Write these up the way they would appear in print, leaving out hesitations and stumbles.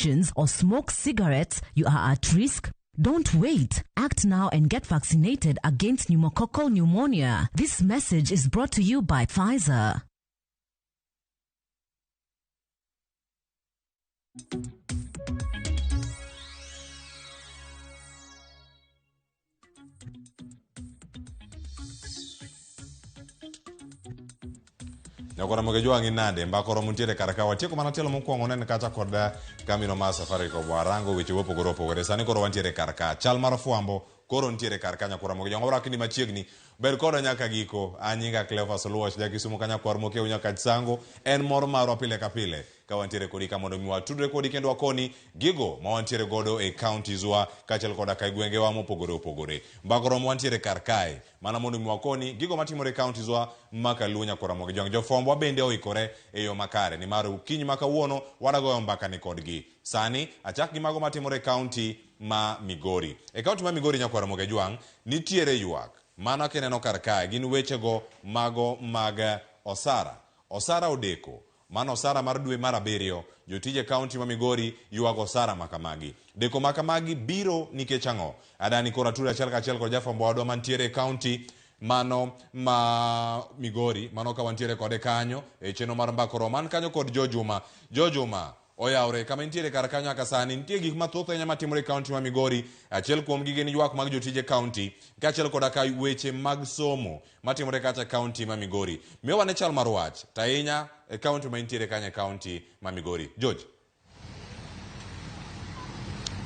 injections or smoke cigarettes, you are at risk. Don't wait. Act now and get vaccinated against pneumococcal pneumonia. This message is brought to you by Pfizer. Nyakora mogejo angi nade mbakoro muntiere karakawa tieko mana telo mokwongo nen kata koda kamino ma safari ko warango weche wopogore opogore sani koro wantiere karaka chal mar fwambo koro ntiere karaka nyakora mogejo ngora kini machiegni ber koda nyaka giko anyinga Clever Soluoch jakisumo kanya kwar moke nyaka sango en mor marwa pile ka pile ka wantiere kodi ka mondo miwa tudre kodi kendo akoni gigo ma wantiere godo e counties wa kachel koda ka gwenge wa mopogore opogore mbakoro mo wantiere karkae mana mondo miwa koni gigo matimore counties wa makalunya kora mogejo jofombo bende oikore e yo makare ni maro ukinyi makawuono wadagoyo mbaka ni kodgi sani achak gi mago matimore county ma Migori e county ma Migori nyakwara mogejuang nitiere yuak mana keneno karkae gin wechego mago mag osara odeko mano osara mar dwe mar 7 jotije county ma Migori yuago osara makamagi deko makamagi biro nikech ang'o adani kora tura achiel kod jafombo wadwa mantiere county mano ma Migori mano ka wantiere kode kanyo e cheno mar mbakoro man kanyo kod Jojuma oyaure kama ntiere kar kanyo aka sani ntie gik mathoth ahinya matimore county ma Migori achiel kuom gige ni ywak mag jotije county kaachiel koda ka weche mag somo matimore kata county ma Migori miyo wane chal mar wach tahinya e county ma ntiere kanyo county ma Migori George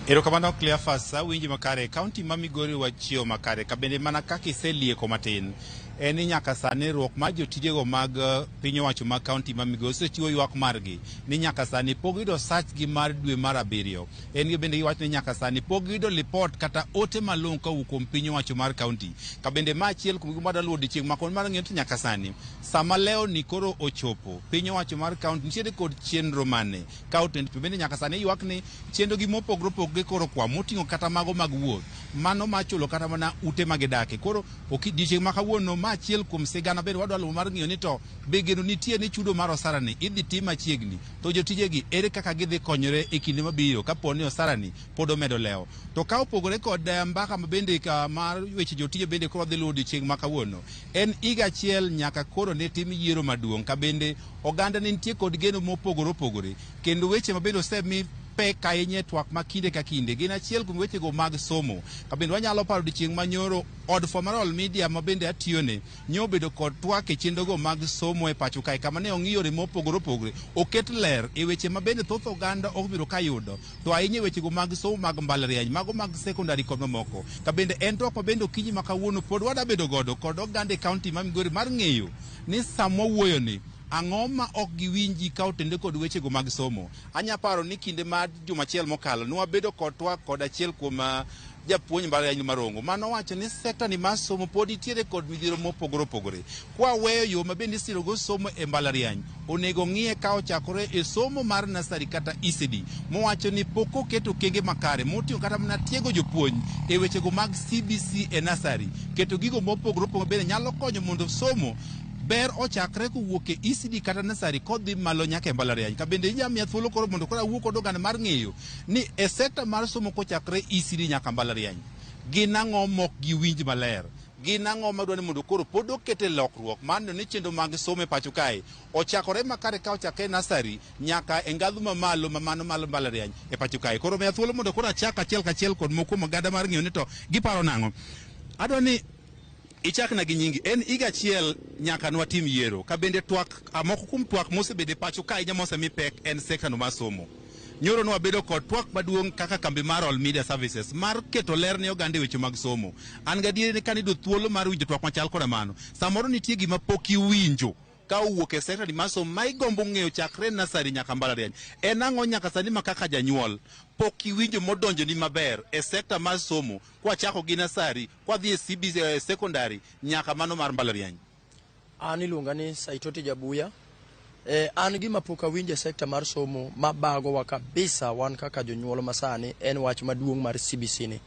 Erokamano Cleophas winji makare county ma Migori wachio makare kabende mana kaka iselieko matin eni nyaka sani ruok ma jotijego mag piny owacho mag county ma Migori osechiwo ywak margi ni nyaka sani pok yudo search gi mar dwe mar 7 en gi bende giwacho ni nyaka sani pok yudo report kata ote malong' kawuok kuom piny owacho mar county kabende ma achiel kuom gigo madaluwo odiochieng' makon mar ng'eyo nyaka sani sama leo ni koro ochopo piny owacho mar county nitiere kod chenro mane county bende nyaka sani ywak ni chenro gi mopogore opogore koro kwa moting'o kata mago mag wuoth mano machulo kata mana ute magidake koro odiochieng' makawuono achiel kuom sigana bende wadwa luwo mar ng'iyo ni to be geno nitie ni chudo mar osara ni idhi tim machiegni to jotijegi ere kaka gidhi konyore e kinde mabiro kapo ni osara ni pod omedo leo to ka opogore kod mbaka mabende mar weche jotije bende koro dhi luwo odiochieng' makawuono en higa achiel nyaka koro ne tim yiero maduong' ka bende oganda ne nitie kod geno mopogore opogore kendo weche mabende osemi pek ahinya twak ma kinde ka kinde gin achiel kuom wechego mag somo kabende wanyalo paro odiochieng' manyoro od formal media ma bende atiyone nyo bedo kod twak e chenrogo mag somo e pacho kae kama ne ong'iyore mopogore opogore oket ler e weche ma bende thoth oganda obiro ka yudo to ahinya e wechego mag somo mag mbalariany mago mag secondary kod mamoko kabende en twak ma bende okinyi ma kawuono pod wada bedo godo kod oganda e county ma Migori mar ng'eyo ni sama wuoyoni ang'o ma ok giwinji ka otende kod wechego mag somo anya paro ni kinde mar jumachiel mokalo nwabedo kod twak kod achiel kuom japuonj mbalariany Marongo mano wacho ni sekta ni mar somo pod itiere kod midhiero mopogore opogore kwa weyo yo ma bende isirogo somo e mbalariany onego ng'iye ka ochakore e somo mar nasari kata ECD mowacho ni pok oketo kenge makare motiyo kata mana tiego jopuonj e wechego mag CBC e nasari keto gigo mopogore opogore bende nyalo konyo mondo somo ber ochakre kuwuok e ECD kata nasari kodhi malo nyaka e mbalariany kabende inyamiya thuolo koro mondo koro awuo kod oganda mar ng'eyo ni e sekta mar somo kochakre ECD nyaka mbalariany gin ang'o mok giwinj maler gin ang'o madwa ni mondo koro pod okete lokruok mano ni chenro mag somo e pacho kae ochakore makare ka ochakre nasari nyaka e ngadhu mamalo mamano malo mbalariany e pacho kae koro miya thuolo mondo koro achak achiel kachiel kod moko oganda mar ng'eyo ni to giparo nang'o adwa ni ichakna gi nyingi en higa achiel nyaka nwatim yiero ka bende twak moko kuom twak mosebede pacho ka inya mosemi pek en sekta no mar somo nyoro nwabedo kod twak maduong' kaka kambi mar All Media Services mar keto ler ne oganda e weche mag somo an gadier ni kanido thuolo mar winjo twak machal koda mano samoro nitie gima pok iwinjo ka owuok e sekta ni mar somo ma igombo ng'eyo chakre nasari nyaka mbalariany en ang'o nyaka sani ma kaka janyuol pok iwinjo modonjo ni maber e sekta mar somo kwachako gi nasari kwadhi e CBC secondary nyaka mano mar mbalariany an iluonga ni Saitoti Jabuya an gima pok awinjo e sekta mar somo mabagowa kabisa wan kaka jonyuol masani en wach maduong' mar CBC ni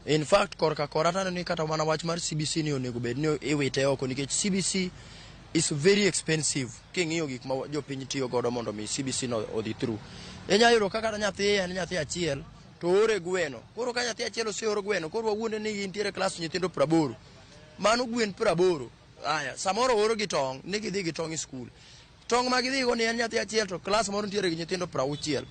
in fact korka korata ni kata mana wach mar CBC ni onego bed ni iwite oko nikech CBC is very expensive king'iyo gik ma jopiny tiyo godo mondo mi CBC no odhi through Inyalo kaka nyathi en nyathi achiel to ore gweno. Koro ka nyathi achiel oseoro gweno, koro wawuonde ni intiere klas nyithindo 80. Mano gwen 80. Aya, samoro oro gi tong', ni gidhi gi tong' e skul. Tong' ma gidhigo ni en nyathi achiel to klas moro nitiere gi nyithindo 60.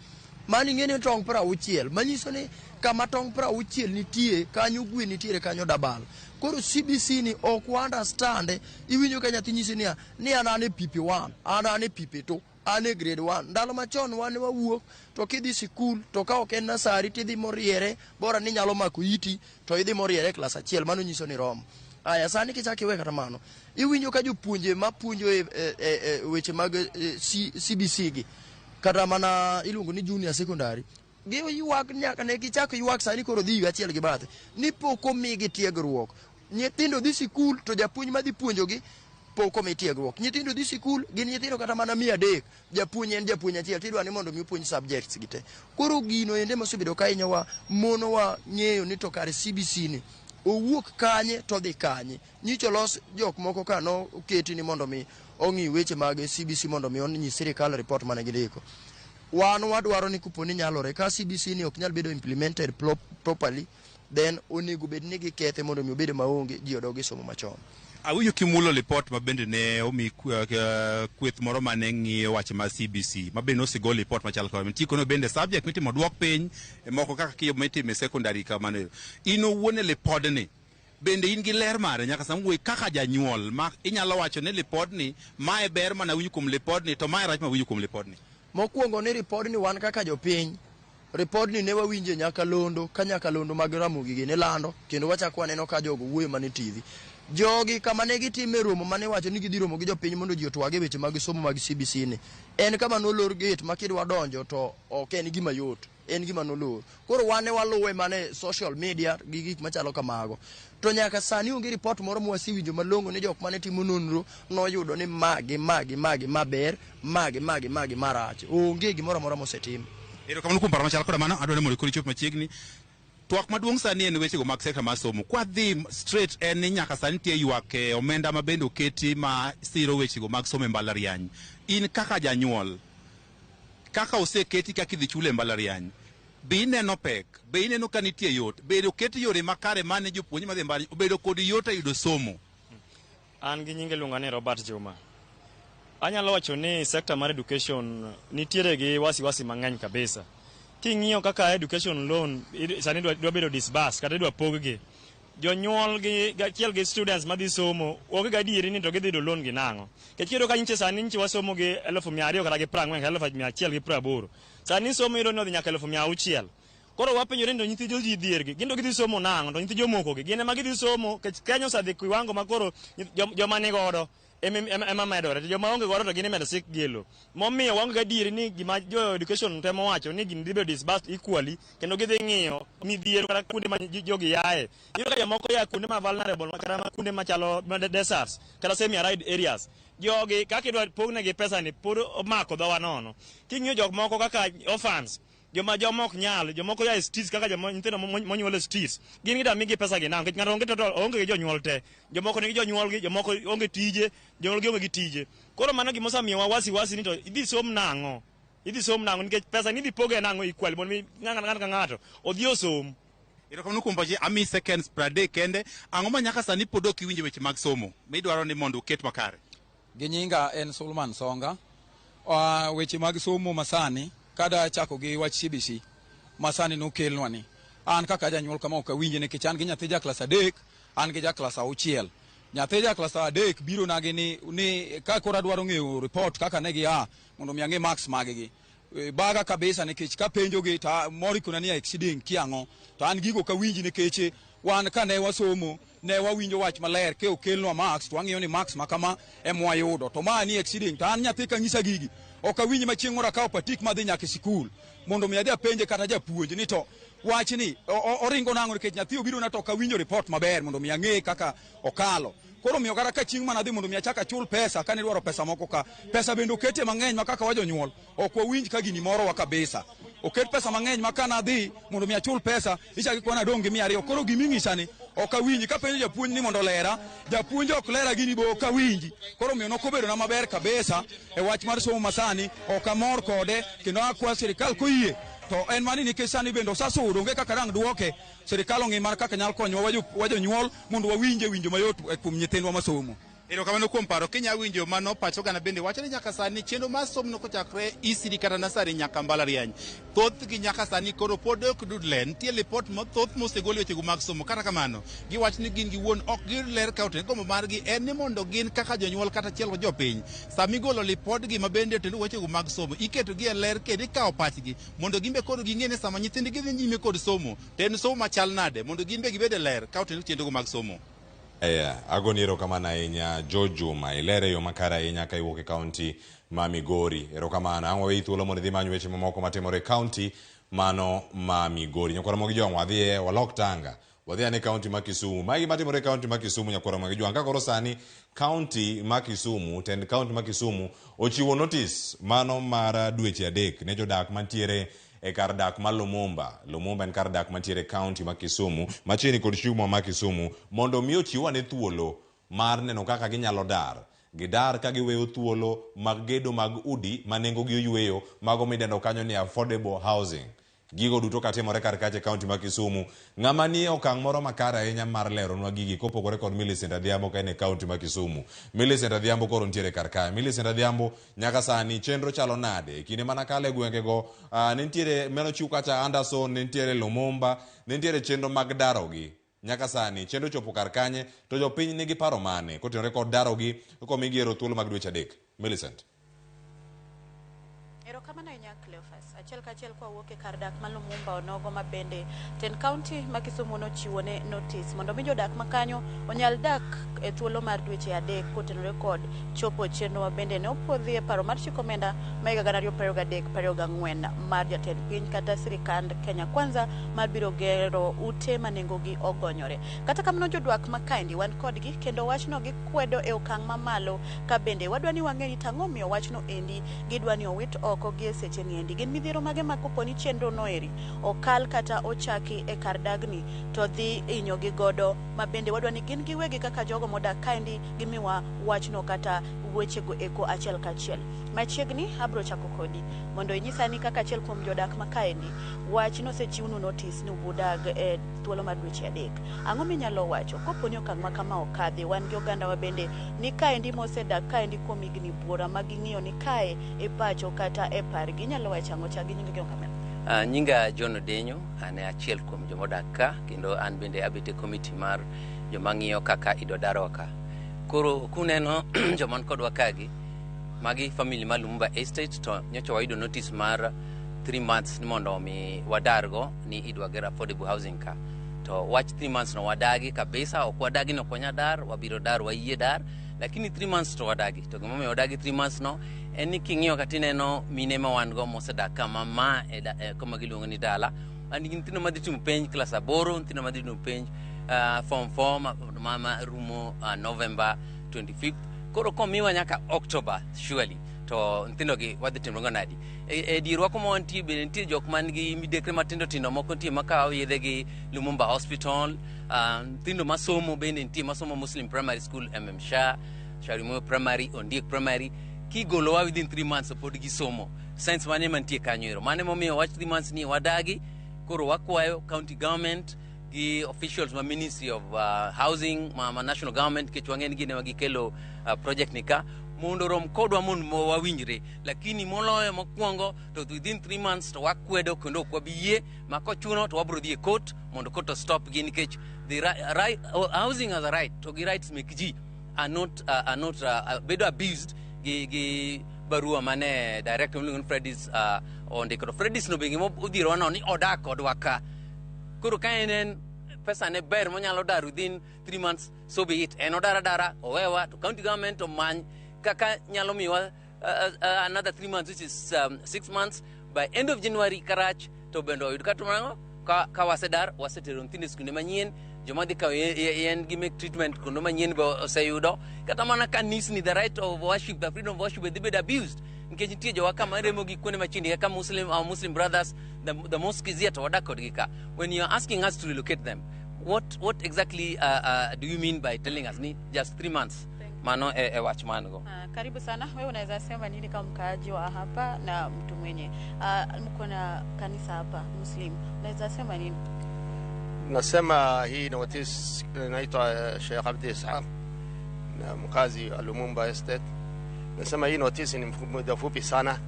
Mano ing'e ni tong' 60, manyiso ni kama tong' 60 nitie, kanyo gwen nitiere, kanyo dabal. Koro CBC ni ok understand, iwinjo ka nyathi nyisi ni an e PP1, an e PP2, an e grade 1. Ndalo machon wan wawuok to kidhi sikul to ka ok en nasari tidhi moriere, bora ni nyalo mako iti to idhi moriere klas achiel, mano nyiso ni rom. Aya, sani kichaki we kata mano, iwinjo ka jopuonje mapuonjo weche mag CBC gi, kata mana iluongo ni junior secondary, giywak nyaka ne gichako ywak sani koro dhi achiel gi bathe, ni pok omigi tiegruok. Nyithindo dhi sikul to japuonj madhi puonjogi pok omi tiegruok. Nyithindo dhi sikul, gin nyithindo kata mana 300, japuonj en japuonj achiel, tidwa ni mondo mi puonj subjects gite. Koro gino ende mosebedo ka inyowa monowa ng'eyo ni to kare CBC ni owuok kanye to dhi kanye. Nyicho los jok moko ka no oketi ni mondo mi ong'i weche mag CBC mondo mi onyis sirikal report mane gidiko. Wan wadwaro ni kuponi nyalore ka CBC ni ok nyal bedo implemented properly, then onego bed ni gikethe mondo mi obed maonge ji odogi somo machon. Awinjo kimulo report mabende ne omi kweth moro mane ng'iyo wache ma CBC mabende osigol report machal kama tikono bende subject mitimo duok piny moko kaka kiyo mitimo secondary kamane ino wuone report ni bende in gi ler mare nyaka samwe kaka janyuol ma inyalo wacho ne report ni mae ber mana winjo kuom report ni to mae rach ma winjo kuom report ni. Mokwongo ni report ni wan kaka jopiny, report ni ne wawinje nyaka londo mag Ramogi gi ne lando, kendo wachako waneno ka jogo wuoyo mane TV. Jogi kama ne gitime romo mane wacho ni gidhi romo gi jopiny mondo ji otwage weche mag somo mag CBC ni. En kama nolor gate ma kidwa donjo to ok en gima yot, en gima nolor. Koro wane waluwe mane social media gi gik machalo kamago. To nyaka sani onge report moro mwasiwinjo malongo ni jok mane timo nonro noyudo ni magi maber, magi marach. Onge gimoro moro mosetim. Ero kamano kuom paro machal koda mano adwaro mondo koro chop machiegni. Twak maduong' sani en weche go mag sekta mar somo. Kwa dhi straight en ni nyaka sani tie ywak omenda ma bende oketi ma siro weche go mag somo e mbalariany. In kaka janyuol, kaka oseketi kaka idhi chule e mbalariany, be ineno pek, be ineno ka nitie yot, be oketi yore makare mane jopuonj madhi mbalariany obedo kod yot e yudo somo. An gi nyinge luonga ni Robert Juma. Anyalo wacho ni sekta mar education nitiere gi wasiwasi mang'eny kabisa. King'iyo kaka education loan sani dwa bedo disburse kata dwa poggi, jonyuol gi achiel gi students madhi somo onge gadieri ni to gidhi do loan gi nang'o. Kechiro ka nyiche sani nyiche wasomo gi 200 kata gi 40 180. Sani somo iro no dhi nyaka 600. Koro wapenjore ndo nyithi joji dhiergi gindo gidhi somo nang'o, to nyithi jomoko gi gin ema gidhi somo Kenya osedhi kiwango makoro joma ni godo ema medore, joma onge godo to gin medo sik gelo. Momiyo waonge gadieri ni gima jo education temo wacho ni gin dhi disbursed equally, kendo gidhi ng'iyo midhiero kata kuonde ma jogi yae. Iyudo ka jomoko ya kuonde ma vulnerable kata kuonde machalo deserts kata semi arid areas. Jogi kaka idwa pognegi pesa ni pod omako dhowa nono. King'iyo jok moko kaka orphans, jomok nyal, jomoko ya streets kaka nyithindo monyuol streets, gin gida migi pesa gi nang'o, ng'ato onge to onge gi jonyuol te, jomoko nigi jonyuol gi, jomoko onge tije, jonyuol gi onge gi tije. Koro mano gima osamiyo wasi ni to idhi som nang'o nikech pesa ni idhi poge nang'o equal mondo ng'ato ka ng'ato odhi osom. Ero kamano kuom pachi ami seconds 30 kende, ang'o ma nyaka sani pod ok iwinjo weche mag somo midwaro ni mondo uket makare? Gi nyinga en Sulman Songa. Weche mag somo masani kada chako gi wach CBC masani nokelnwa ni an kaka janyuol kama ok awinje nikech an gi nyathi ja klas 3, an gi ja klas 6. Nyathi ja klas 3 biro nagi ni ka kora dwaro ng'eyo report kaka ne gi mondo mi ang'e marks maggi. Baga kabisa nikech ka penjo gi ta mori kuna ni exceeding kiang'o to an gigo ka winji nikech wan ka ne wasomo ne wawinjo wach maler ke okelnwa marks to ang'iyo ni marks makama emwa yudo to ma ni exceeding to an nyathi ka ng'isa gigi ok awinji ma chieng' moro akawo patik madhi nyaka sikul mondo mi adhi apenje kata japuonj ni to wach ni oringo nang'o nikech nyathi obiro na to ok awinjo report maber mondo mi ang'e kaka okalo. Koro miyo kata ka chieng' manadhi mondo mi achaka chul pesa kane dwaro pesa moko ka pesa bende okete mang'eny ma kaka wajonyuol ok wawinj ka gini moro wa kabisa. Oket pesa mang'eny ma kana dhi mondo mi achul pesa ichaki kwana donge 200. Koro gimi ng'isa ni ok awinji kapenjo japuonj ni mondo lera japuonj ok lera gini bo ok awinji koro miyo nokobedo na maber kabisa e wach mar somo masani ok amor kode kendo akwa sirikal koyie to en mani nikech sani bende osasudo onge kaka dang duoke sirikal ong'i mar kaka nyal konyowa wajonyuol mondo wawinje winjo mayot kuom nyithindwa masomo. Erokamano kuom paro kinya winjo mano pacho gana bende wacho ni nyaka sani chenro mar somo kochakre ECD kata nasari nyaka mbalariany thoth gi nyaka sani koro pod ok dudle nitie lipot mathoth mosegol wechego mag somo kata kamano giwach ni gin giwuon ok giler ka oten gombo margi en ni mondo gin kaka jonyuol kata chiel jopiny sami golo lipodgi mabende otendu wechego mag somo iketo gi e ler kendo ikawo pachgi mondo gimbe koro ging'e ni sama nyithindgi dhi nyime kod somo to en somo machal nade mondo gimbe gibed e ler ka otendu chenrogo mag somo. Agoni erokamano ahinya Jojuma ilere yo makare ahinya ka iwuok e kaunti ma Migori. Erokamano ang' waweyi thuolo mondo idhi many weche mamoko matimore e kaunti mano ma Migori. Nyakwara mogi jong' wadhiye walok tanga wadhi ane kaunti ma Kisumu. Magi matimore e kaunti ma Kisumu nyakwara mogi jong' ka koro sani kaunti ma Kisumu tend kaunti ma Kisumu ochiwo notice mano mar dweche 3 ne jodak mantiere e kar dak ma Lumumba en kar dak mantiere kaunti ma Kisumu machiegni kod Shumwa ma Kisumu mondo mi ochiw ane thuolo mar neno kaka ginyalo gidar ka giweyo thuolo mag gedo mag udi ma nengogi oyweyo mago midendo kanyo ni affordable housing. Gigo duto katimore kar kache kaunti ma Kisumu. Ng'ama ni okang' moro makare ahinya mar leronwa gigi kopogore kod Millicent Adhiambo ka en e kaunti ma Kisumu. Millicent Adhiambo koro ntiere kar kae. Millicent Adhiambo nyaka sani chenro chalo nade kinde mana kale gwengego nitiere meno chiw kacha Anderson nitiere Lumumba nitiere chenro mag darogi nyaka sani chenro chopo kar kanye to jopiny nigi paro mane kotenore kod darogi komigiero thuolo mag dweche 3. Millicent. Erokamano inya Cleophas achiel kachiel kwa wuok e kar dak ma Lumumba onogo mabende ten county ma Kisumu nochiwo ne notice mondo mi jodak makanyo onyal dak e thuolo mar dweche 3 kotenore kod chopo chenro mabende ne opuodhi e paro mar chiko omenda ma higa 2023-2024 mar jatend piny kata sirikand Kenya Kwanza mar biro gero ute ma nengogi ogonyore. Kata kamano jodak makaendi wan kodgi kendo wachno gikwedo e okang' mamalo ka bende wadwani wang'eni tang'o miyo wachno endi gidwani owit oko gi seche ni endi gin midhiero mage ma koponi chenro no eri okal kata ochaki e kar dagni to dhi inyo gi godo ma bende wadwani gin giwegi kaka jogo modak kaendi gimiwa wachno kata wechego eko achiel kachiel. Machiegni abro chako kodi mondo inyisani kaka achiel kuom jodak makaendi wachno sechiwnu notice ni ubudag e thuolo mar dweche 3. Ang'o minyalo wacho koponi okang' ma kama okadhi wan gi oganda wa bende ni kaendi mosedak kaendi kuom higni buora ma ging'iyo ni kae e pacho kata e pargi nyalo wacho ang'o cha gi nyingi kamano. Nyinga John Odenyo ane achiel kuom jomodak ka kendo an bende abete komiti mar jomang'iyo kaka idodaro ka. Koro kuneno joman kodwa kagi magi family ma Lumumba Estate to nyocha wayudo notice mar 3 months ni mondo mi wadargo ni idwa gera affordable housing ka to wach 3 months no wadagi kabisa ok wadagi no konya dar wabiro dar wayie dar lakini 3 months to wadagi to gimomiyo wadagi 3 months no en ni king'iyo katineno mine ma wan go mosedak kama ma kama giluongo ni dala and nyithindo madhi timo penj class 8 nyithindo madhi timo penj form 4 mama rumo November 25th koro komiwa nyaka October surely to nyithindo gi wadhi timo nadi e dirwa kuma wantie bende nitie jok man gi midekre matindo tindo moko nitie makawo yedhe gi Lumumba Hospital nyithindo masomo bende nitie masomo Muslim Primary School Shah Sharimo Primary Ondiek Primary kigolowa within 3 months pod gisomo science mane mantie kanyo mane momiyo wach 3 months ni wadagi koro wakwayo county government gi officials ma Ministry of Housing ma national government ke chwangen gi ne magikelo project nika mondo rom kodwa mon mo wawinjre lakini moloyo mokwongo to within 3 months to wakwedo kendo kwabiye makochuno to wabro dhi e court mondo court to stop gi nikech the right housing as a right to gi rights make ji are not bedo abused gi barua mane director Mlungun Freddy's onde ko Freddy's no bengi mo udhiro no ni odak kodwa ka koro kaenen pesa ne ber monyalo dar within 3 months so be it en odara owewa to county government to man kaka nyalo miwa another 3 months which is 6 months by end of January karach to bendo yud katumango ka wasedar wasetero ntinde skunde manyien joma dhi kawo yen gi make treatment kuno manyien bo oseyudo kata mana kanisni the right of worship the freedom of worship with be abused nikech nitie jowa kama Ramogi kuone machindi kaka Muslim brothers the mosques yet wadak kodgi ka when you are asking us to relocate them what exactly do you mean by telling us ni just 3 months mano watchman go? Karibu sana. Wewe unaweza sema nini kama mkaaji wa hapa na mtu mwenye mko na kanisa hapa Muslim, unaweza sema nini? Nasema hii notice inaitwa Sheikh Abdi Ishaq na mkazi wa Lumumba Estate. Nasema hii notice ni muda fupi sana,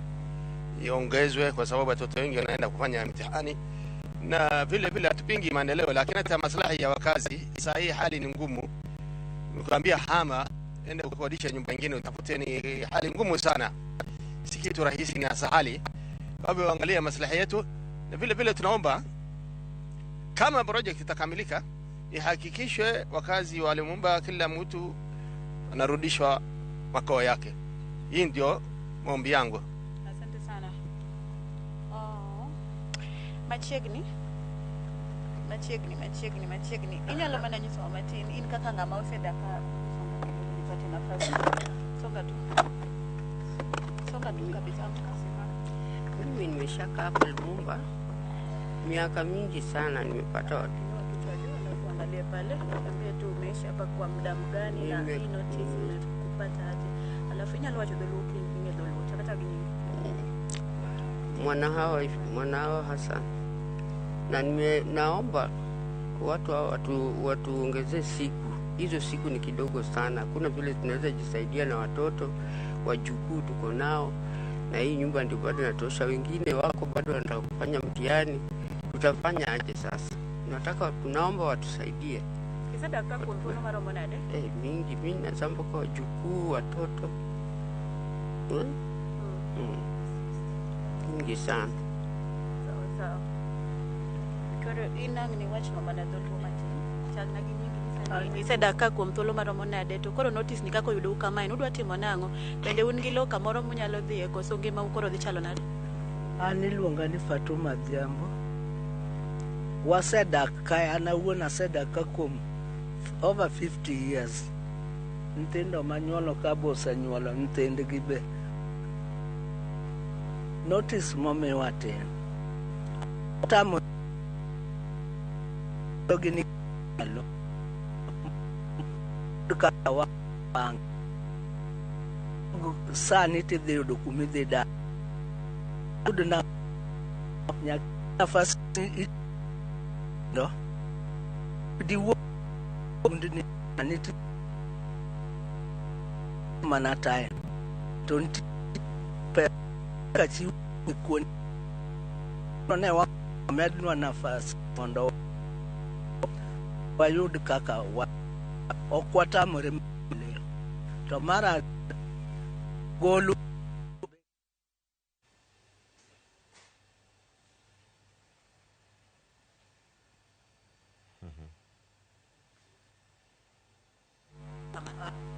iongezwe kwa sababu watoto wengi wanaenda kufanya mtihani, na vile vile hatupingi maendeleo, lakini hata maslahi ya wakazi sasa hii hali ni ngumu. Nikwambia hama ende kukodisha nyumba nyingine utafuteni, hali ngumu sana, si kitu rahisi na sahali. Baba waangalia maslahi yetu, na vile vile tunaomba kama project itakamilika ihakikishwe wakazi wa Lumumba kila mtu anarudishwa makao yake. Hii ndio maombi yangu. Asante sana. Machegni inyalo mana nyiso matin in kaka ngama osedaka nipate nafasi. Songa tu kabisa. Mimi nimeshakaa hapa Lumumba miaka mingi sana, nimepata watu angalia pale, niambie tu umeishi hapa kwa muda mgani na hii notice umepata aje? Alafu inyalo wacho doluki ninge dolu chakata gini mwana hao hasa, na naomba watu ongezee siku. Hizo siku ni kidogo sana, kuna vile tunaweza jisaidia na watoto wajukuu tuko nao, na hii nyumba ndio bado natosha, wengine wako bado wanataka kufanya mtihani. Tutafanya aje sasa? Tunaomba watusaidie. Kisa dakika kwa mfano mara monade? Mingi mimi nazamba kwa wajukuu, watoto. Mingi sana. Sawa. Koro inang ni watch mama na dolu mati. Chal na nyingi sana. Isa dakika kwa mtholo mara monade to koro notice nikako yudo kama inudwa timo nango. Bende un gi loka moro munyalo dhiye koso ngima ukoro dhi chalo nade? Iluonga ni Fatuma Dhiambo. Wasedak kaya na wuona sedaka kuom over 50 years. Ntendo manyuolo ka bosa nyuolo ntendgi be. Notice momiwa tin. Tamo togini alo. Dukawa bang. Sani ti dhi yudo kumi dhi da. Udna nafasi no di wo undini aniti manatai don't pe kachi ikon ne wa medno nafasi mondo wayud kaka wa okwata more to mara golu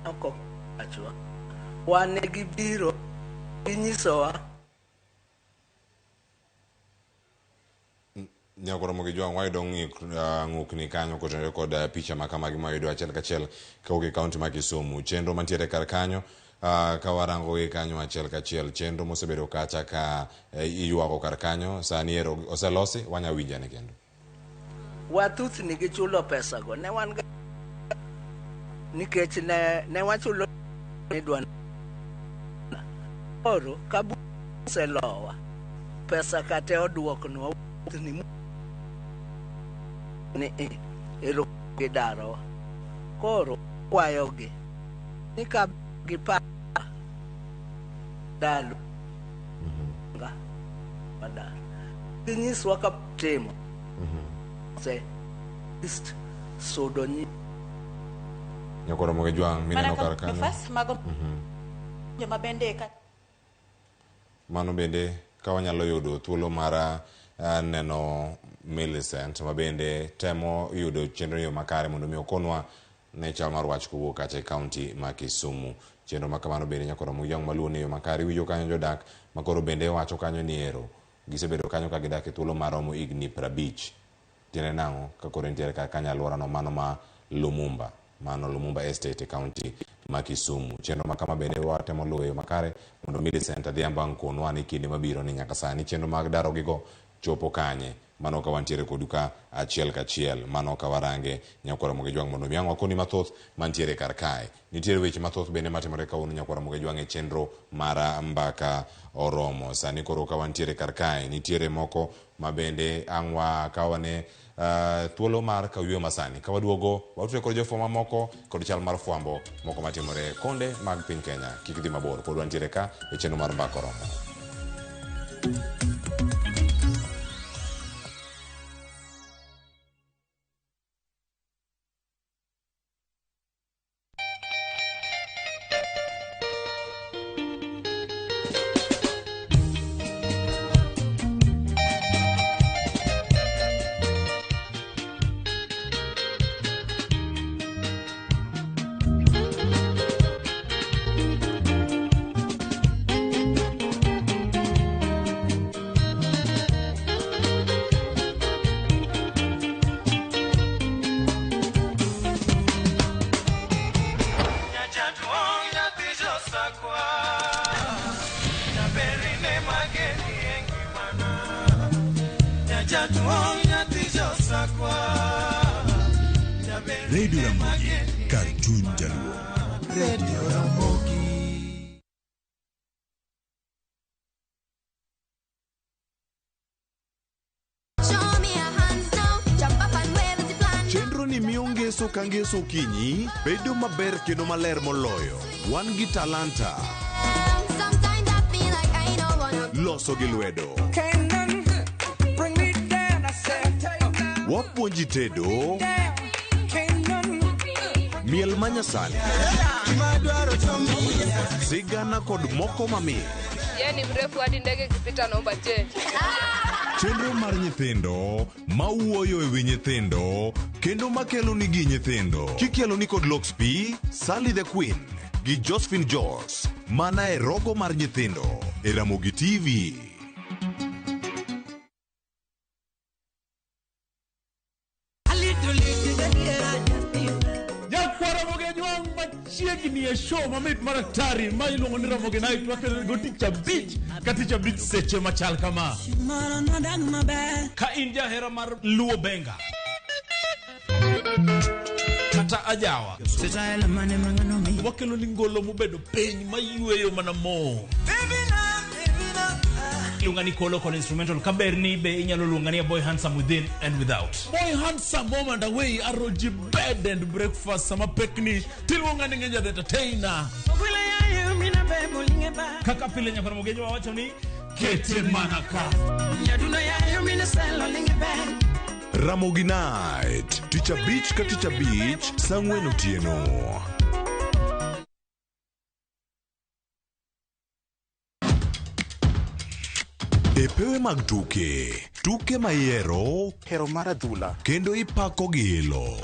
oko achwa wane gibiro inyisowa nyakoro mogi jwang wayudo ng'ukni kanyo kotenore kod picha makamagi mayudo achiel kachiel kaugi kaunti ma Kisumu. Chenro mantiere kar kanyo kawarango gi kanyo achiel kachiel, chenro mosebedo kacha ka iywago kar kanyo sani ero oselosi, wanya winjane kendo wathuth ni gichulo pesa go ne wan nikech ne wachulo ni dwan oro kabu selowa pesa kate oduoknwa ni ero gidaro koro kwayogi ni ka gipa dalu nga badal kinyiswa ka temo se ist sodoni nyakoro mogi jwang mineno kar kanyo nafas mago joma bende ka mano bende ka wanyalo yudo thuolo mara neno Millicent ma bende temo yudo chenro yo makare mondo mi okonwa ne chal mar wach kowuok kacha e kaunti ma Kisumu. Chenro ma kamano bende nyakoro muyang maluwo ne yo makare wiyo kanyo jodak makoro bende wacho kanyo ni ero gisebedo kanyo ka gidak e thuolo maromo igni 50. Tiene nango ka koro nitiere ka kanya alwora no mano ma Lumumba, mano Lumumba Estate e kaunti ma Kisumu. Chenro ma kama bende watemo luwo yo makare mondo Millicent Adhiambo konwa ni kinde mabiro ni nyaka sani chenro mag daro gigo chopo kanye mano ka wantiere koduka achiel kachiel mano ka warange nyakwara Mogejwang mondo miang wakoni mathoth mantiere kar kae. Nitiere weche mathoth bende matimore kawuono nyakwara Mogejwang e chenro mara mbaka oromo. Sani koro ka wantiere kar kae nitiere moko mabende angwa kawane thuolo mar kawuoyo masani ka waduogo watwe kod jofwambo moko kod chal mar fwambo moko matimore konde mag piny Kenya. Kik dhi mabor, pod wantiere ka e chenro mar mbaka oromo. Radio Ramogi, Cartoon Jaluo. Radio Ramogi. Chenro ni miyo ngeso ka ngeso kinyi bedo maber kendo maler moloyo. Wan gi talanta. Loso gi lwedo. Wapuonji tedo. Miel manyasani. Sigana kod moko mamit. Yeye ni mrefu hadi ndege kipita naomba change. Chenro mar nyithindo mawuoyo e wi nyithindo kendo makelo ni gi nyithindo. Kikelo ni kod Loxp, Sally the Queen gi Josephine George. Mana e rogo mar nyithindo e Ramogi TV. Chiegni e show mamit maratari ma iluongo ni Ramogi Night wakelo go Teacher Beach ka Teacher Beach seche machal kama. Ka in jahera mar luo benga kata ajawa wakelo ni ngolo mobedo piny mayueyo mana mo. Lungani kolo kol instrumental kaberni be inyalo lungani Boy Handsome Within and Without. Boy Handsome moment away aroji bed and breakfast sama pekni tilungani ngeja the entertainer. Kaka pile nyakwara Mogejwang wacho ni kete manaka. Ramogi Night, Teacher Beach ka Teacher Beach, sang'wen otieno. Epewe mag tuke mayero, hero mar adhula, kendo ipako gi ilo.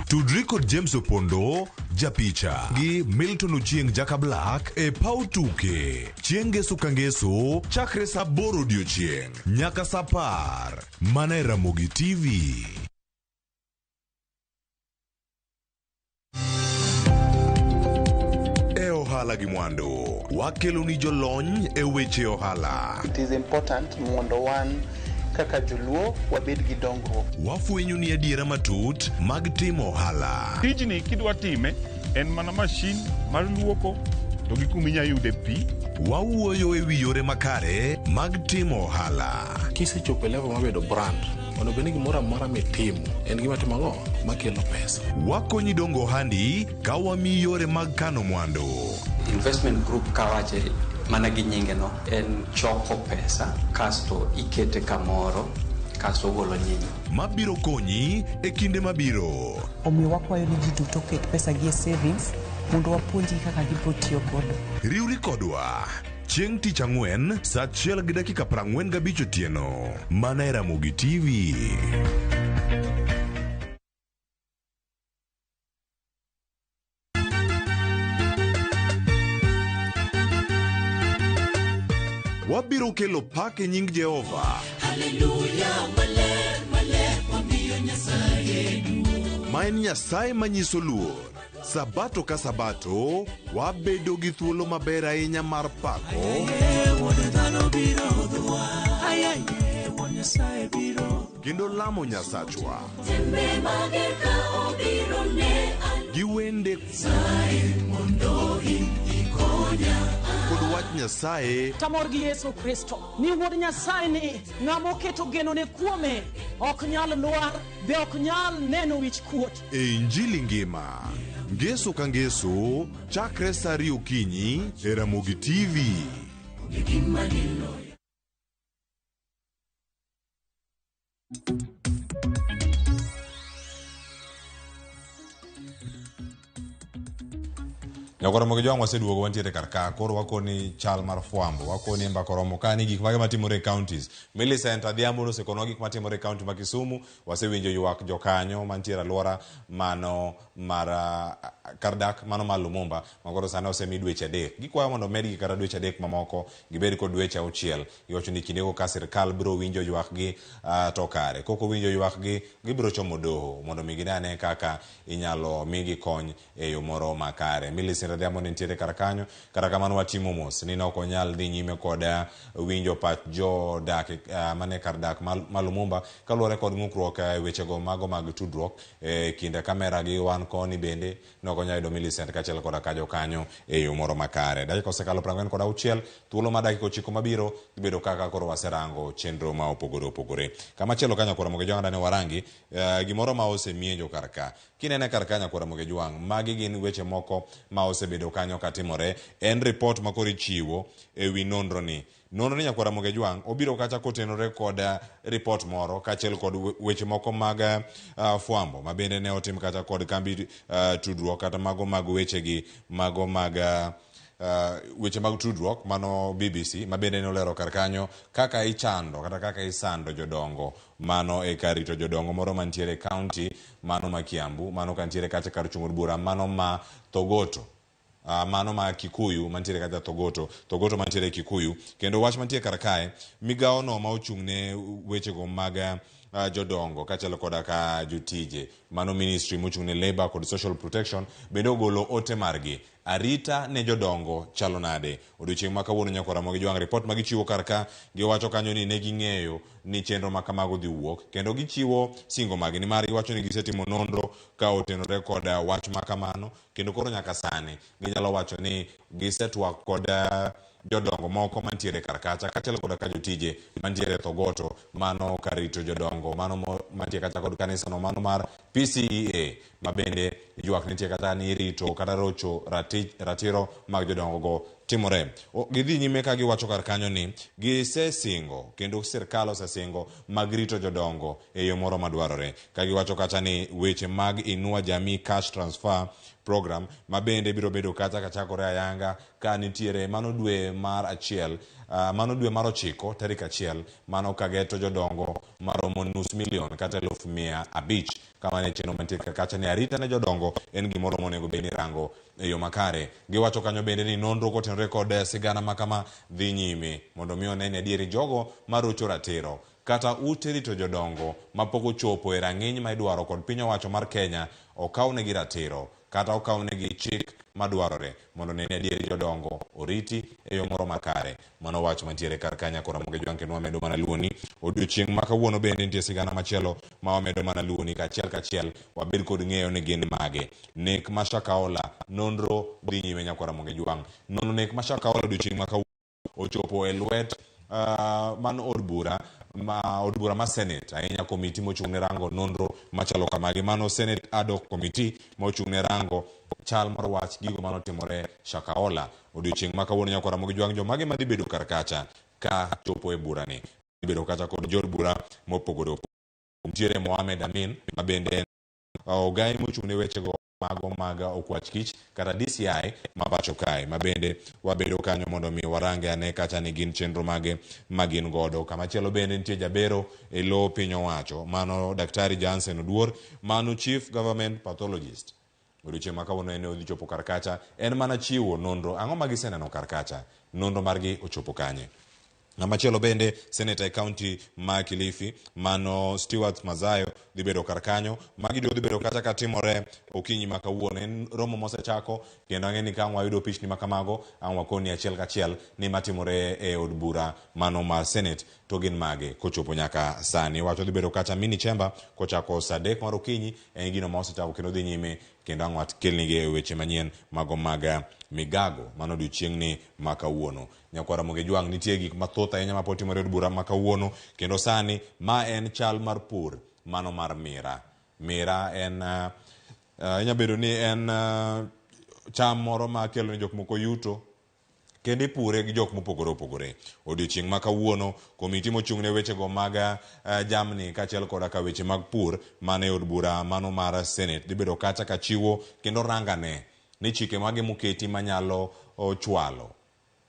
Tudri kod James Opondo, japicha, gi Milton Ochieng Jaka Black, e pau tuke. Chieng' ngeso ka ngeso, chakre sa 8 odiochieng', nyaka sa 10, mana e Ramogi TV. Ohala gi mwandu wakelo ni jolony e weche ohala. It is important mondo wan kaka joluo wabed gi dongruok. Wafwenyo ni adiera matut mag timo ohala. Tijni kidwa time en mana mashin mar luoko to gi kuminya yude pi. Wawuoyo e wi yore makare mag timo ohala. Kisechopo level mabedo brand ono beni gimoro amora mitimo en gima timo ang'o makelo pesa. Wakonyi dongo handi ka wami yore mag kano mwandu. Investment group kawache mana gi nyinge no en choko pesa kasto ikete kamoro kasto golo nyinyo mabiro konyi e kinde mabiro. Omiyo wakwayo ni ji duto ket pesa gi e savings mondo wapuonji kaka gibiro tiyo godo. Riwri kodwa chieng' tich ang'wen sa 1:45 otieno mana e Ramogi TV. Wabiro kelo pak e nying Jehova. Hallelujah, maler, maler, wamiyo Nyasaye duong'. Ma en Nyasaye manyiso luor. Sabato ka sabato, wabedo gi thuolo maber ahinya mar pako. Wuod dhano biro dhwa. Nyasaye biro kendo lamo Nyasachwa tembe mage ka obiro ne gi wende Nyasaye mondo ikonya kod wach Nyasaye tamor gi Yesu Kristo ni wuod Nyasaye ni ng'amo keto geno ne kuome ok nyal lwar be ok nyal neno wich kuot e Injili ngima ngeso ka ngeso chakre saa 2 okinyi e Ramogi TV. Nyakoro Ramogi jwang' waseduogo wantiere karka koro wakoni chal mar fwambo wakoni mbako romo kani gik mage matimore counties Millicent Adhiambo nosekonwa gik matimore county ma Kisumu wasewinjo ywak jokanyo mantiere alwora mano mar Kardak mano mar Lumumba makoro sani osemi dweche 3 gikwayo mondo medgi kata dweche 3 mamoko gibed kod dweche 6 giwacho ni kindego ka sirkal biro winjo ywak gi to kare koko winjo ywak gi gibiro chomo doho mondo mi ginane kaka inyalo migi kony e yo moro makare. Millicent Adhiambo nitiere kar kanyo kata kamano watimo mos ni ok onyal dhi nyime kod winjo pach jodak mane kar dak ma Lumumba kaluwore kod ng'ukruok e wechego mago mag tudruok e kind kamera gi wan koni bende nok onyal yudo Millicent kachiel kod ka jokanyo e yo moro makare. Dakika osekalo 46 thuolo ma dakika 9 mabiro gibedo kaka koro waserango chenro ma opogore opogore. Kamachielo kanyo kora Ramogi jwang' dane warangi gimoro ma osemienjo karka kinene karka nyakora Ramogi jwang' magi gin weche moko ma osebedo kanyo katimore en report ma koro ichiwo e wi nonro ni nyakora Ramogi jwang' obiro kacha kotenore kod report moro kachiel kod weche moko mag fwambo ma bende ne otim kacha kod kambi tudruok kata mago mag weche gi mago mag weche mag tudruok mano BBC ma bende ne olero kar kanyo kaka ichando kata kaka isando jodongo mano e kar rito jodongo moro mantiere county mano ma Kiambu mano kantiere kacha kar chung'o bura mano ma Togoto mano ma Kikuyu mantiere kacha Togoto mantiere Kikuyu kendo wach mantiere kar kae migao no ma ochung'ne wechego mag jodongo kachiel koda ka jotije mano ministry mochung'ne labor kod social protection bende ogolo ote margi arita ne jodongo chalo nade odiochieng' ma kawuono nyakora Ramogi jwang' report ma gichiwo karka giwacho kanyo ni ne ging'eyo ni chenro ma kamago dhi wuok kendo gichiwo singo magi ni mar giwacho ni gisetimo nonro ka otenore kod wach ma kamano kendo koro nyaka sani ginyalo wacho ni gisetwak kod jodongo moko mantiere karkacha kachiel kod ka jotije mantiere Togoto mano karito jodongo mano mantiere kacha kod kanisa no mano mar PCEA ma bende ywak nitie kata ni rito kata rocho ratiro mag jodongo go timore gidhi nyime ka giwacho kar kanyo ni gisesingo kendo sirkal osesingo mag rito jodongo e yo moro madwarore ka giwacho kata ni weche mag Inua Jamii Cash Transfer program ma bende biro bedo kata kachakore ayanga ka nitiere mano dwe mar 1 mano dwe mar 9 tarik 1 mano kageto jodongo maromo $500,000 kata 150,000 kama ne cheno mantiere kacha ni arita ne jodongo en gimoro monego bed ni rango e yo makare giwacho kanyo bende ni nonro kotenore kod sigana makama dhi nyime mondo mi onene adieri jogo marocho ratiro kata ute rito jodongo mapok ochopo e rang'iny ma idwaro kod piny owacho mar Kenya okawnegi ratiro kata okawnegi chik madwarore mondo nene adieri jodongo oriti e yo moro makare mano wach mantiere kar kanya kora Ramogi jwang' kendo wamedo mana luoni odiochieng' ma kawuono bende nitie sigana machielo ma wamedo mana luoni kachiel wabed kod ng'eyo ni gin mage nek ma Shakahola nonro dhi nyime nyakora Ramogi jwang' nono nek ma Shakahola odiochieng' ma kawuono ochopo e lwet mano od bura ma Senate ahinya komiti mochung'ne rango nonro machalo kamagi mano Senate ad hoc committee mochung'ne rango chal mar wach gigo manotimore Shakahola odiochieng' ma kawuono nyakora Ramogi jwang' jomage madhi bedo kar kacha ka chopo e bura ni bedo kacha kod jod bura mopogore nitiere Mohamed Amin ma bende ogai mochung'ne wechego mago mag okwach kich kata DCI ma pacho kae ma bende wabedo kanyo mondo mi warange ane kacha ni gin chenro mage magin godo kamachielo bende nitie jabero e lo piny owacho mano Daktari Jansen Oduor mano Chief Government Pathologist odiochieng' ma kawuono en odhi chopo kar kacha en mana chiwo nonro ang'o ma giseneno kar kacha nonro margi ochopo kanye Machielo bende Senator e County ma Kilifi mano Stewart Mazayo dhi bedo kar kanyo. Magi dhi bedo kata ka timore okinyi ma kawuono. En romo mosechako kendo ang'eni ka wayudo pichni ma kamago ang' wakoni achiel kachiel ni matimore e od bura mano mar Senate to gin mage kochopo nyaka sani. Wacho dhi bedo kata mini chamber kochako saa 3 mar okinyi en gino ma osechako kendo dhi nyime kendo ang' wat kelnige weche manyien mago mag migago mano odiochieng'ni ma kawuono. Nyakwa Ramogi Jwang' nitie gik mathoth ahinya ma potimore od bura ma kawuono kendo sani ma en chal mar pur mano mar mira. Mira en inya bedo ni en cham moro ma kelo ni jok moko yuto kendo ipure gi jok mopogore opogore. Odiochieng' ma kawuono komiti mochung' ne weche go mag jamni kaachiel koda ka weche mag pur mane od bura mano mar Senate dhi bedo kata ka chiwo kendo rangane ni chike mage moketi manyalo chwalo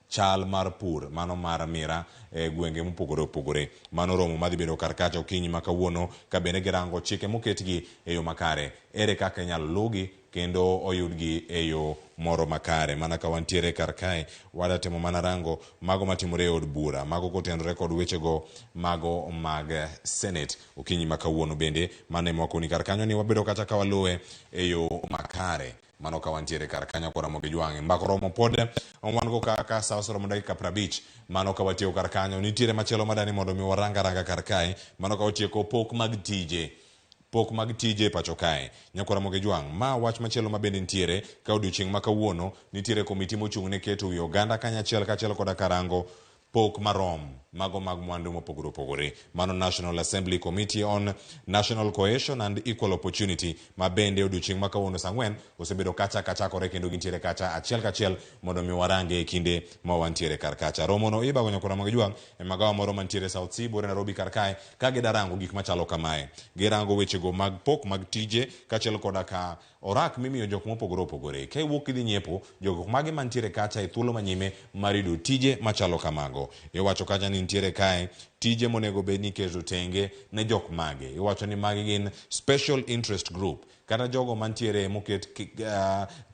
chal mar pur mano mar mira e gwenge mopogore opogore. Mano romo madhi bedo kar kacha okinyi ma kawuono ka bende girango chike moketgi e yo makare ere kaka inyalo lugi kendo oyudgi e yo moro makare. Mana ka wantiere kar kae wadatemo mana rango mago matimore e od bura mago kotenore kod wechego mago mag Senate okinyi ma kawuono bende mane mwakoni kar kanyo ni wabedo kata ka waluwe e yo makare mano ka wantiere kar kanyo kwa Ramogi Jwang'. Mbako romo pod wan go ka sa romo dakika 50 mano ka watieko kar kanyo. Nitiere machielo madani mondo mi waranga kar kae mano ka watieko pok mag tije pacho kae. Nyakwa Ramogi Jwang' ma wach machielo mabende nitiere ka odiochieng' ma kawuono nitiere komiti mochung' ne keto wi oganda kanyachiel kachiel koda karango pok marom mago mag mwandu mopogore opogore. Mano National Assembly Committee on National Cohesion and Equal Opportunity ma bende odiochieng' ma kawuono saa 4 osebedo kacha kachakore kendo gintiere kacha achiel kachiel mondo mi warange e kinde ma wantiere kar kacha. Romo no ibago Nyakwa Ramogi Jwang' e magawa moro mantiere South Sea bore Nairobi kar kae ka gidarango gik machalo kamae. Girango wechego mag pok mag tije kachiel koda ka orak mimiyo jok mopogore opogore. Ka iwuok idhi nyiepo jok mage mantiere kacha e thuolo manyime mar yudo tije machalo kamago. Iwacho kacha ni nitiere kae tije monego bed ni keto tenge ne jok mage. Iwacho ni magi gin special interest group kata jogo mantiere moket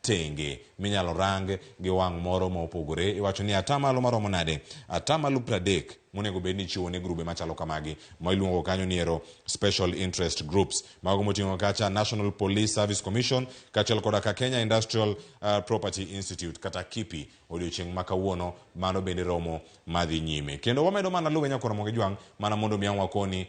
tenge minyalo rang gi wang' moro ma opogore. Iwacho ni atamalo maromo nade 30% monego bed ni chiwo ne grube machalo kamagi ma iluongo kanyo niero special interest groups mago moting'o kacha National Police Service Commission kaachiel koda ka Kenya Industrial Property Institute kata KIPI. Odiochieng' ma kawuono mano bende romo madhi nyime kendo wamedo mana luwe Nyakwa Ramogi Jwang' mana mondo mi wakoni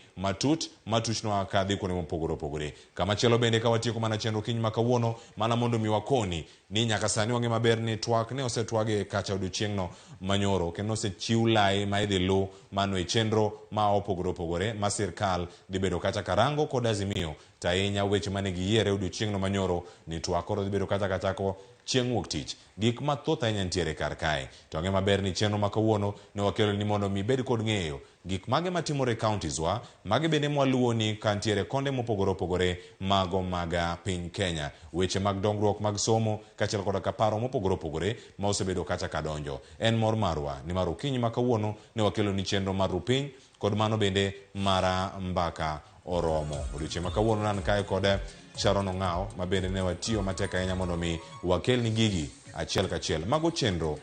matuchno kadhi kuonde mopogore opogore. Kamachielo bende ka watieko mana chenro kiny ma kawuono mana mondo mi wakoni ni nyaka sani wang'e maber ni twak ne osetwage kacha odiochieng'no manyoro kendo osechiw lai ma idhi lu mano e chenro ma opogore opogore ma sirkal dhi bedo kata karango kod azimio tainya weche mane giyiere odiochieng'no manyoro ni twak koro dhi bedo kata kachako chieng' wuok tich. Gik mathoth ahinya nitiere kar kae to ang'e maber ni chenro ma kawuono ne wakelo ni mondo mi bed kod ng'eyo gik mage matimore counties wa mage bende mwaluwo ni kantiere konde mopogore opogore mago mag piny Kenya. Weche mag dongruok mag somo kaachiel koda ka paro mopogore opogore ma osebedo kacha kadonjo. En mor marwa ni mar okinyi ma kawuono ne wakelo ni chenro mar rupiny kod mano bende mara mbaka oromo. Odiochieng' ma kawuono nan kae kod Sharon Ong'ao ma bende ne watiyo matek ahinya mondo mi wakel ni gigi achiel kachiel mago chenro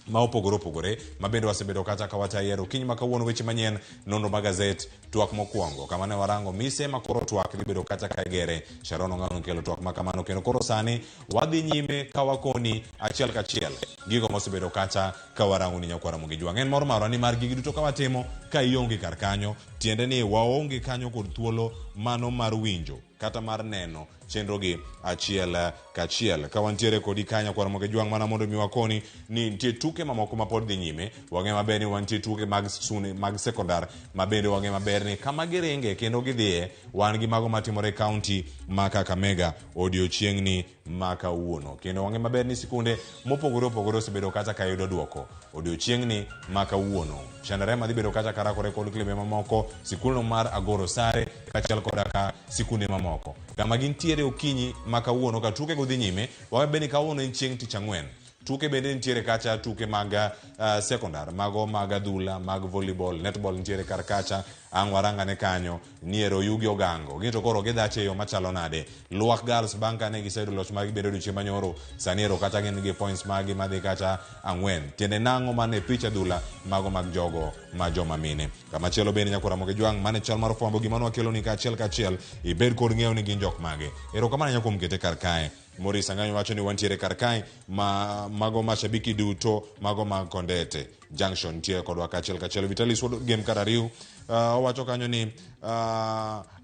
ma opogore opogore ma bende wasebedo kata ka watayiero. Kiny ma kawuono weche manyien nonro mag gazet twak mokwongo kama ne warango mise ma koro twak dhi bedo kata ka igere. Sharon Ong'ao kelo twak ma kamano kendo koro sani wadhi nyime ka wakoni achiel kachiel gigo mosebedo kata ka warango ni Nyakwa Ramogi Jwang'. En mor marwa ni mar gigi duto ka watimo ka ionge kar kanyo tiende ni waonge kanyo kod thuolo mano mar winjo kata mar neno chenro gi achiel kachiel. Ka wantiere kodi kanyo Nyakwa Ramogi Jwang' mana mondo mi wakoni ni nitie tuke mamoko ma pod dhi nyime. Wang'e maber ni wantie tuke mag sekondar ma bende wang'e maber ni kama giringe kendo gidhiye wan gi mago matimore kaunti ma Kakamega odiochieng'ni ma kawuono kendo wang'e maber ni sikunde mopogore opogore osebedo kata ka yudo duoko odiochieng'ni ma kawuono. Chandarema dhi bedo kata karakore kod klimbe mamoko sikulno mar Agoro Sare kaachiel koda ka sikunde mamoko kama gintiere okinyi ma kawuono ka tuke go dhi nyime. Wabeni kawuono en chieng' tich ang'wen tuke bende nitiere kacha, tuke mag sekondar, mago mag adhula, mag volleyball, netball nitiere kar kacha, ang' waranga ne kanyo, niero yugi ogango. Gito koro gidache yo machalo nade. Luak Girls bang' kane giseyudo loch magi bedo odiochieng' manyoro, sani ero kata gin gi points magi madhi kacha 4. Tiende nang'o mane pich adhula mago mag jogo ma joma mine. Kamachielo bende nyakora Ramogi Jwang mane chal mar fwambo gimano wakelo ni kachiel ibed kod ng'eyo ni gin jok mage. Ero kamano nyakuom kete kar kae. Morris Ang'anyo wacho ni wantiere kar kae mago mashabiki duto mago mag Kondete Junction ntiere kodwa kachiel. Vitalis game kar ariyo wacho kanyo ni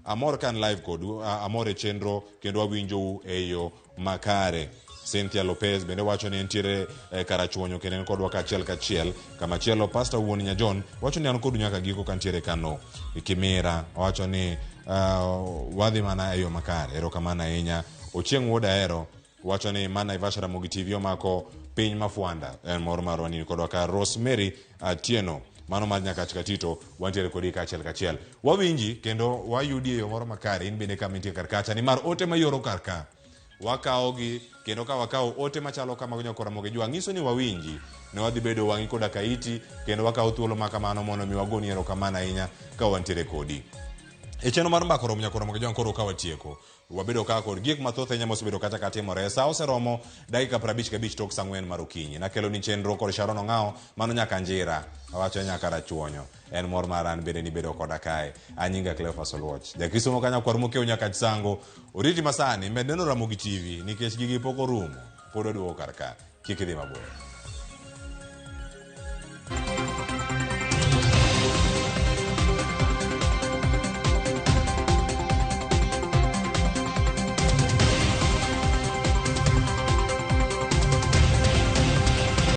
amor kan live kod amor e chenro kendo awinjou e yo makare. Cynthia Lopez bende wacho ni entiere karachuonyo kendo kodwa kachiel. Kamachielo Pastor Wuon Nyajon wacho ni an kodu nyaka giko kantiere kano Kimira wacho ni wadhi mana e yo makare. Erokamano ahinya. Ochieng' Wuod Ahero wacho ni mana Ivasha Ramogi TV omako piny mafwanda en mor marwa ni kodwa ka Rosemary Atieno mano mar nyaka Katito wantiere kodi kachiel. Wawinji kendo wayudi e yo moro makare in bende kama intie kar kacha ni mar ote mayoro kar ka. Wakaogi kendo ka wakao ote machalo kama nyakora Ramogi Jwang nyiso ni wawinji ne wadhi bedo wangi koda kaiti kendo wakao thuolo makamano mondo mi wagoni erokamano ahinya ka wantiere kodi. E cheno mar mbako rom nyakora Ramogi Jwang koro ka watieko. Wabedo ka kod gik mathoth ahinya mosebedo kata katimore. Sa oseromo dakika 55 tok 4 mar okinyi. Nakelo ni chenro kod Sharon Ong'ao mano nyaka Njira. Awacho nyaka rachuonyo. En mor maran bende ni bedo koda kae. Anyinga Cleophas Oluoch. Jakristo mokanya kwar mokeo nyaka Chisango. Oriti masani med neno Ramogi TV nikech gigi pok orumo. Pod oduogo kar ka. Kik idhi mabor.